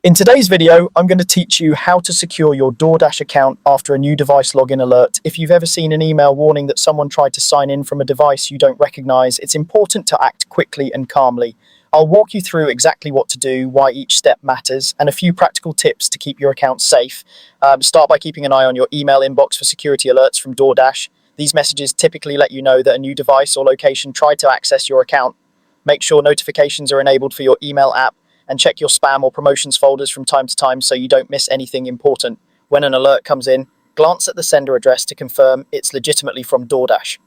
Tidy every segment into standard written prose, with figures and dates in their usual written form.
In today's video, I'm going to teach you how to secure your Doordash account after a new device login alert. If you've ever seen an email warning that someone tried to sign in from a device you don't recognize, it's important to act quickly and calmly. I'll walk you through exactly what to do, why each step matters, and a few practical tips to keep your account safe. Start by keeping an eye on your email inbox for security alerts from Doordash. These messages typically let you know that a new device or location tried to access your account. Make sure notifications are enabled for your email app, and check your spam or promotions folders from time to time so you don't miss anything important. When an alert comes in, glance at the sender address to confirm it's legitimately from Doordash.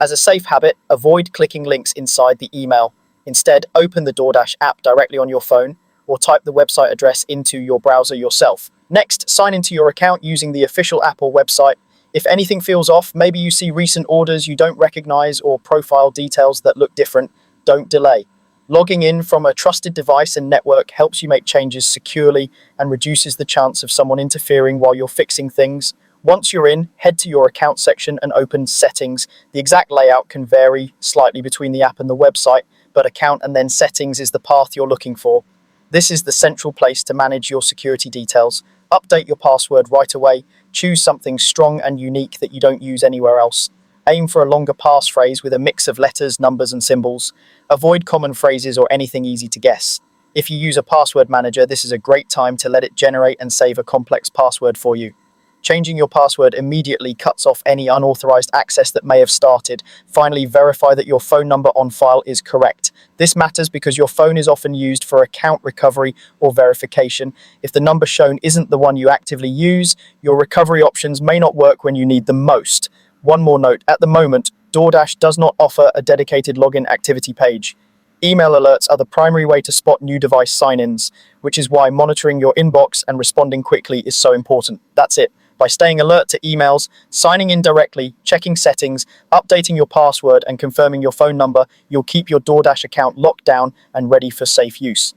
As a safe habit, avoid clicking links inside the email. Instead, open the Doordash app directly on your phone or type the website address into your browser yourself. Next, sign into your account using the official app or website. If anything feels off, maybe you see recent orders you don't recognize or profile details that look different, don't delay. Logging in from a trusted device and network helps you make changes securely and reduces the chance of someone interfering while you're fixing things. Once you're in, head to your account section and open Settings. The exact layout can vary slightly between the app and the website, but Account and then Settings is the path you're looking for. This is the central place to manage your security details. Update your password right away. Choose something strong and unique that you don't use anywhere else. Aim for a longer passphrase with a mix of letters, numbers, and symbols. Avoid common phrases or anything easy to guess. If you use a password manager, this is a great time to let it generate and save a complex password for you. Changing your password immediately cuts off any unauthorized access that may have started. Finally, verify that your phone number on file is correct. This matters because your phone is often used for account recovery or verification. If the number shown isn't the one you actively use, your recovery options may not work when you need them most. One more note, at the moment, Doordash does not offer a dedicated login activity page. Email alerts are the primary way to spot new device sign-ins, which is why monitoring your inbox and responding quickly is so important. That's it. By staying alert to emails, signing in directly, checking settings, updating your password, and confirming your phone number, you'll keep your Doordash account locked down and ready for safe use.